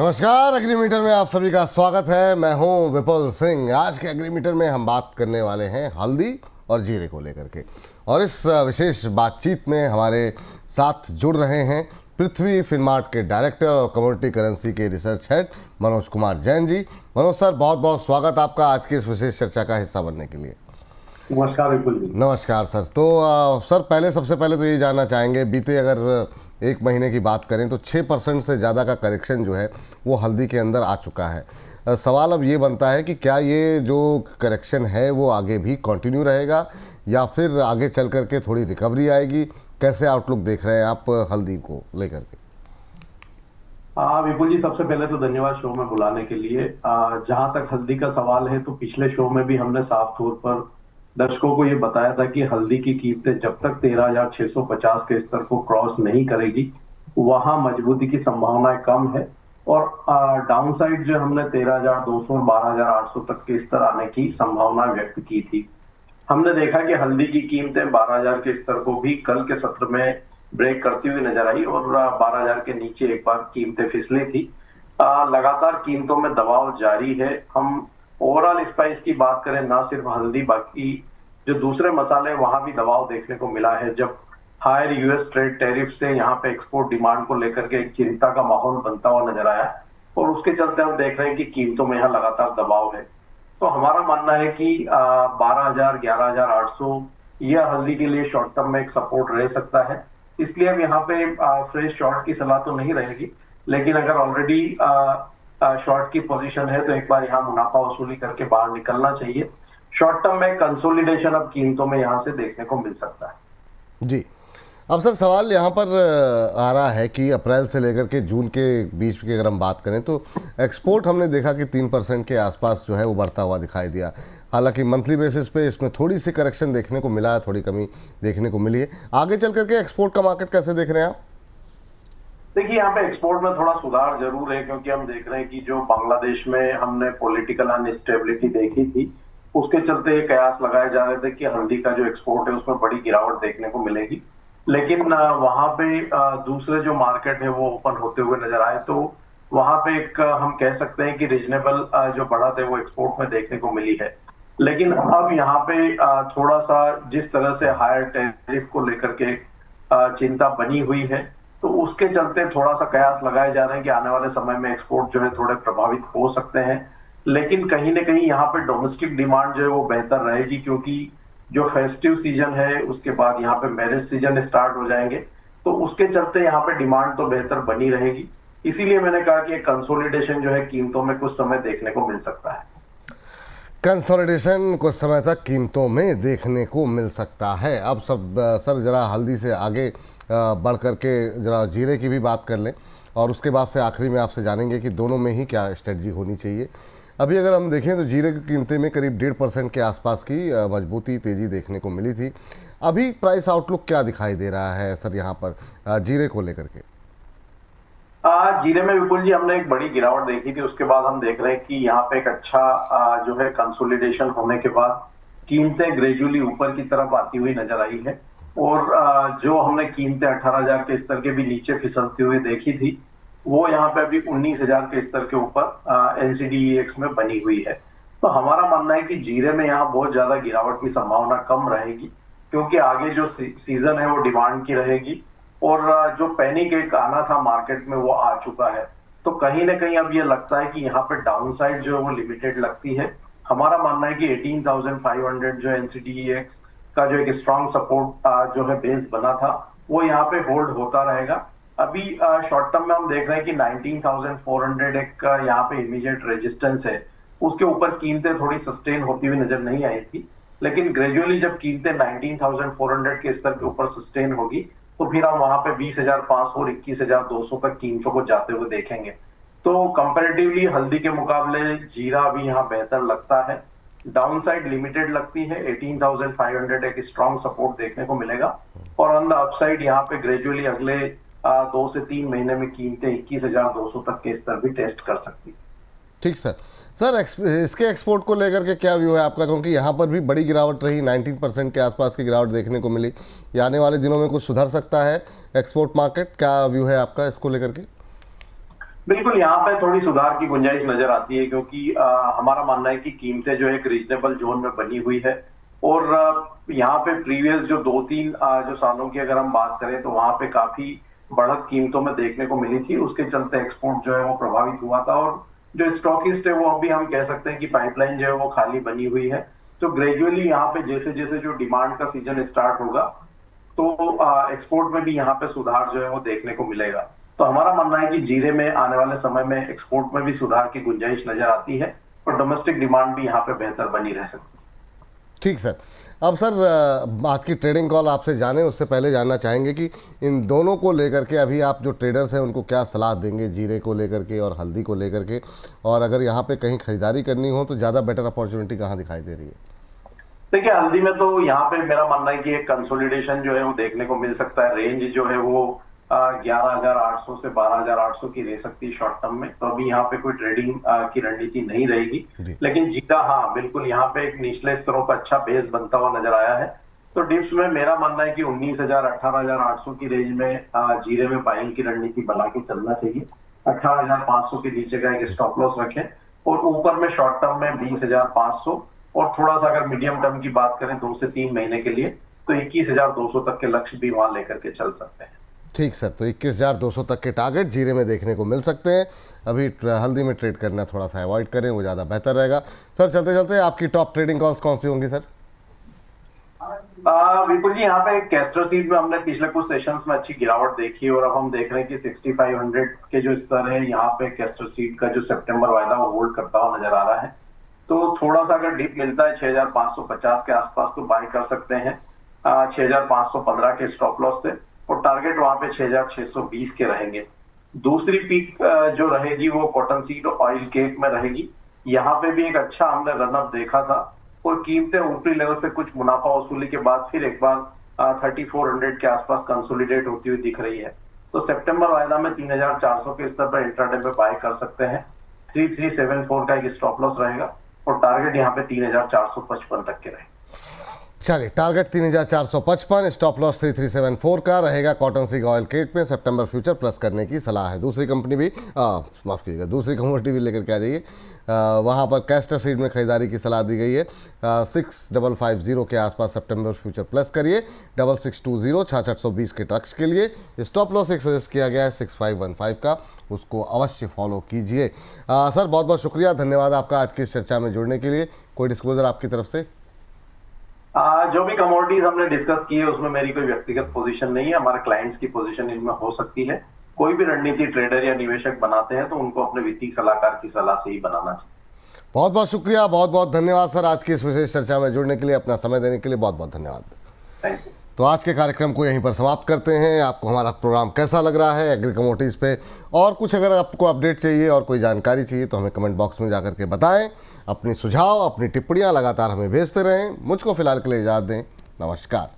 नमस्कार, एग्रीमीटर में आप सभी का स्वागत है। मैं हूं विपुल सिंह। आज के एग्रीमीटर में हम बात करने वाले हैं हल्दी और जीरे को लेकर के, और इस विशेष बातचीत में हमारे साथ जुड़ रहे हैं पृथ्वी फिनमार्ट के डायरेक्टर और कम्युनिटी करेंसी के research head Manoj Kumar Jain ji. Manoj sir, बहुत बहुत स्वागत आपका आज की इस विशेष चर्चा का हिस्सा बनने के लिए। नमस्कार विपुल जी। नमस्कार सर। तो सर, सबसे पहले तो ये जानना चाहेंगे, बीते अगर एक महीने की बात करें तो 6% से ज़्यादा का करेक्शन जो है वो हल्दी के अंदर आ चुका है। सवाल अब ये बनता है कि क्या ये जो करेक्शन है वो आगे भी कंटिन्यू रहेगा या फिर आगे चल कर के थोड़ी रिकवरी आएगी? कैसे आउटलुक देख रहे हैं आप हल्दी को लेकर के? विपुल जी, सबसे पहले तो धन्यवाद शो में बुलाने के लिए। जहां तक हल्दी का सवाल है तो पिछले शो में भी हमने साफ तौर पर दर्शकों को ये बताया था कि हल्दी की कीमतें जब तक 13,650 के स्तर को क्रॉस नहीं करेगी वहां मजबूती की संभावनाएं कम है, और डाउन साइड जो हमने 13,200 और 12,800 तक के स्तर आने की संभावना व्यक्त की थी। हमने देखा कि हल्दी की कीमतें 12,000 के स्तर को भी कल के सत्र में ब्रेक करती हुई नजर आई और 12,000 के नीचे एक बार कीमतें फिसली थी। लगातार कीमतों में दबाव जारी है। हम ओवरऑल स्पाइस की बात करें, ना सिर्फ हल्दी, बाकी जो दूसरे मसाले वहां भी दबाव देखने को मिला है। जब हायर यूएस ट्रेड टैरिफ से यहाँ पे एक्सपोर्ट डिमांड को लेकर के एक चिंता का माहौल बनता हुआ नजर आया, और उसके चलते हम देख रहे हैं कि कीमतों में यहाँ लगातार दबाव है। तो हमारा मानना है कि 12,000, 11,800 यह हल्दी के लिए शॉर्ट टर्म में एक सपोर्ट रह सकता है। इसलिए अब यहाँ पे फ्रेश शॉर्ट की सलाह तो नहीं रहेगी, लेकिन अगर ऑलरेडी शॉर्ट की पोजीशन है तो एक बार यहाँ मुनाफा वसूली करके बाहर निकलना चाहिए। शॉर्ट टर्म में कंसोलिडेशन अब कीमतों में यहाँ से देखने को मिल सकता है। जी, अब सर सवाल यहाँ पर आ रहा है कि अप्रैल से लेकर के जून के बीच की अगर हम बात करें तो एक्सपोर्ट हमने देखा कि 3% के आसपास जो है वो बढ़ता हुआ दिखाई दिया। हालांकि मंथली बेसिस पे इसमें थोड़ी सी करेक्शन देखने को मिला है, थोड़ी कमी देखने को मिली है। आगे चल करके एक्सपोर्ट का मार्केट कैसे देख रहे हैं आप? देखिए, यहाँ पे एक्सपोर्ट में थोड़ा सुधार जरूर है, क्योंकि हम देख रहे हैं कि जो बांग्लादेश में हमने पॉलिटिकल अनस्टेबिलिटी देखी थी, उसके चलते कयास लगाए जा रहे थे कि हल्दी का जो एक्सपोर्ट है उसमें बड़ी गिरावट देखने को मिलेगी। लेकिन वहां पे दूसरे जो मार्केट है वो ओपन होते हुए नजर आए, तो वहां पे एक हम कह सकते हैं कि रीजनेबल जो बढ़त है वो एक्सपोर्ट में देखने को मिली है। लेकिन अब यहाँ पे थोड़ा सा जिस तरह से हायर टैरिफ को लेकर के चिंता बनी हुई है, तो उसके चलते थोड़ा सा कयास लगाए जा रहे हैं कि आने वाले समय में एक्सपोर्ट जो है थोड़े प्रभावित हो सकते हैं। लेकिन कहीं ना कहीं यहाँ पे डोमेस्टिक डिमांड जो है वो बेहतर रहेगी, क्योंकि जो फेस्टिव सीजन है उसके बाद यहाँ पे मैरिज सीजन स्टार्ट हो जाएंगे, तो उसके चलते यहाँ पे डिमांड तो बेहतर बनी रहेगी। इसीलिए मैंने कहा कि कंसोलिडेशन जो है कीमतों में कुछ समय देखने को मिल सकता है। कंसोलिडेशन कुछ समय तक कीमतों में देखने को मिल सकता है। अब सब सर जरा हल्दी से आगे बढ़ कर के जरा जीरे की भी बात कर लें, और उसके बाद से आखिरी में आपसे जानेंगे कि दोनों में ही क्या स्ट्रेटजी होनी चाहिए। अभी अगर हम देखें तो जीरे की कीमतें में करीब 1.5% के आसपास की मजबूती, तेज़ी देखने को मिली थी। अभी प्राइस आउटलुक क्या दिखाई दे रहा है सर यहाँ पर जीरे को लेकर के? जीरे में विपुल जी हमने एक बड़ी गिरावट देखी थी, उसके बाद हम देख रहे हैं कि यहाँ पे एक अच्छा जो है कंसोलिडेशन होने के बाद कीमतें ग्रेजुअली ऊपर की तरफ आती हुई नजर आई है, और जो हमने कीमतें 18,000 के स्तर के भी नीचे फिसलती हुई देखी थी, वो यहाँ पे अभी 19,000 के स्तर के ऊपर NCDEX में बनी हुई है। तो हमारा मानना है कि जीरे में यहाँ बहुत ज्यादा गिरावट की संभावना कम रहेगी, क्योंकि आगे जो सीजन है वो डिमांड की रहेगी, और जो पैनिक एक आना था मार्केट में वो आ चुका है। तो कहीं ना कहीं अब ये लगता है कि यहाँ पे डाउन साइड जो है वो लिमिटेड लगती है। हमारा मानना है कि 18,500 जो NCDEX का जो एक स्ट्रॉन्ग सपोर्ट जो है बेस बना था वो यहाँ पे होल्ड होता रहेगा। अभी शॉर्ट टर्म में हम देख रहे हैं कि 19,400 एक यहाँ पे इमीडिएट रेजिस्टेंस है, उसके ऊपर कीमतें थोड़ी सस्टेन होती हुई नजर नहीं आई थी, लेकिन ग्रेजुअली जब कीमतें 19,400 के स्तर के ऊपर सस्टेन होगी तो फिर हम वहां पे 20,500 और 21,200 तक कीमतों को जाते हुए देखेंगे। तो कंपैरेटिवली हल्दी के मुकाबले जीरा भी यहाँ बेहतर लगता है। डाउन साइड लिमिटेड लगती है, 18,500 एक स्ट्रॉन्ग सपोर्ट देखने को मिलेगा, और ऑन द अपसाइड यहाँ पे ग्रेजुअली अगले 2 से 3 महीने में कीमतें 21,200 तक के स्तर भी टेस्ट कर सकती। ठीक सर। सर इसके एक्सपोर्ट को लेकर के क्या व्यू है आपका? क्योंकि यहाँ पर भी बड़ी गिरावट रही, 19% के आसपास की गिरावट देखने को मिली। ये आने वाले दिनों में कुछ सुधर सकता है एक्सपोर्ट मार्केट? क्या व्यू है आपका इसको लेकर के? बिल्कुल, यहाँ पे थोड़ी सुधार की गुंजाइश नजर आती है क्योंकि हमारा मानना है कि कीमतें जो है एक रीजनेबल जोन में बनी हुई है। और यहाँ पे प्रीवियस जो 2-3 जो सालों की अगर हम बात करें तो वहां पे काफी बढ़त कीमतों में देखने को मिली थी, उसके चलते एक्सपोर्ट जो है वो प्रभावित हुआ था। और जो स्टॉकिस्ट है वो अभी हम कह सकते हैं कि पाइपलाइन जो है वो खाली बनी हुई है। तो ग्रेजुअली यहाँ पे जैसे जैसे जो डिमांड का सीजन स्टार्ट होगा तो एक्सपोर्ट में भी यहाँ पे सुधार जो है वो देखने को मिलेगा। तो हमारा मानना है कि जीरे में आने वाले समय में एक्सपोर्ट में भी सुधार की गुंजाइश नजर आती है और डोमेस्टिक डिमांड भी यहाँ पे बेहतर बनी रह सकती है। ठीक सर। अब सर आज की ट्रेडिंग कॉल आपसे जाने उससे पहले जानना चाहेंगे कि इन दोनों को लेकर के अभी आप जो ट्रेडर्स हैं उनको क्या सलाह देंगे, जीरे को लेकर के और हल्दी को लेकर के, और अगर यहाँ पे कहीं खरीदारी करनी हो तो ज़्यादा बेटर अपॉर्चुनिटी कहाँ दिखाई दे रही है? देखिए, हल्दी में तो यहाँ पे मेरा मानना है कि एक कंसोलिडेशन जो है वो देखने को मिल सकता है। रेंज जो है वो 11,800 से 12,800 की रह सकती है शॉर्ट टर्म में। तो अभी यहाँ पे कोई ट्रेडिंग की रणनीति नहीं रहेगी। जी। लेकिन जीरा हाँ बिल्कुल यहाँ पे एक निचले स्तरों पर अच्छा बेस बनता हुआ नजर आया है। तो डिप्स में मेरा मानना है कि 19,000 18,800 की रेंज में जीरे में बाइंग की रणनीति बना के चलना चाहिए। 18,500 के नीचे का एक स्टॉप लॉस रखें और ऊपर में शॉर्ट टर्म में 20,500 और थोड़ा सा अगर मीडियम टर्म की बात करें 2 से 3 महीने के लिए तो 21,200 तक के लक्ष्य भी वहां लेकर के चल सकते हैं। ठीक सर, तो 21,200 तक के टारगेट जीरे में देखने को मिल सकते हैं। अभी हल्दी में ट्रेड करना थोड़ा सा अवॉइड करें, वो ज़्यादा बेहतर रहेगा। सर चलते चलते आपकी टॉप ट्रेडिंग कॉल्स कौन सी होंगी सर? विपुल जी, यहाँ पे कैस्टर सीड में हमने पिछले कुछ सेशंस में अच्छी गिरावट देखी और अब हम देख रहे हैं कि 6500 के जो स्तर है यहाँ पे कैस्टर सीड का जो सितंबर वायदा वो होल्ड करता हुआ नजर आ रहा है। तो थोड़ा सा अगर डिप मिलता है 6,550 के आसपास तो बाय कर सकते हैं 6,515 के स्टॉप लॉस से, और टारगेट वहां पे 6,620 के रहेंगे। दूसरी पीक जो रहेगी वो कॉटन सीड ऑयल केक में रहेगी। यहाँ पे भी एक अच्छा हमने रनअप देखा था और कीमतें ऊपरी लेवल से कुछ मुनाफा वसूली के बाद फिर एक बार 3,400 के आसपास कंसोलिडेट होती हुई दिख रही है। तो सितंबर वायदा में 3,400 के स्तर पर इंट्राडे में बाय कर सकते हैं। 3,374 का एक स्टॉप लॉस रहेगा और टारगेट यहाँ पे 3,455 तक के रहेगा। चलिए, टारगेट 3,455, स्टॉप लॉस 3,374 का रहेगा। कॉटन सीड ऑयल केक में सितंबर फ्यूचर प्लस करने की सलाह है। दूसरी कंपनी भी माफ़ कीजिएगा, दूसरी कमोडिटी भी लेकर के आ जाइए। वहाँ पर कैस्टर सीड में खरीदारी की सलाह दी गई है। 6,550 के आसपास सितंबर फ्यूचर प्लस करिए। 6,620 6,820 के टक्स के लिए स्टॉप लॉस एक सजेस्ट किया गया है 6,515 का, उसको अवश्य फॉलो कीजिए। सर बहुत बहुत शुक्रिया, धन्यवाद आपका आज की इस चर्चा में जुड़ने के लिए। कोई डिस्क्लोजर आपकी तरफ से? जो भी कमोडिटीज हमने डिस्कस की है उसमें मेरी कोई व्यक्तिगत पोजीशन नहीं है। हमारे क्लाइंट्स की पोजीशन इनमें हो सकती है। कोई भी रणनीति ट्रेडर या निवेशक बनाते हैं तो उनको अपने वित्तीय सलाहकार की सलाह से ही बनाना चाहिए। बहुत बहुत शुक्रिया, बहुत बहुत धन्यवाद सर आज की इस विशेष चर्चा में जुड़ने के लिए, अपना समय देने के लिए बहुत बहुत धन्यवाद। Thank you. तो आज के कार्यक्रम को यहीं पर समाप्त करते हैं। आपको हमारा प्रोग्राम कैसा लग रहा है एग्री कमोडिटीज़ पे, और कुछ अगर आपको अपडेट चाहिए और कोई जानकारी चाहिए तो हमें कमेंट बॉक्स में जाकर के बताएं। अपनी सुझाव, अपनी टिप्पणियां लगातार हमें भेजते रहें। मुझको फिलहाल के लिए इजाज़त दें। नमस्कार।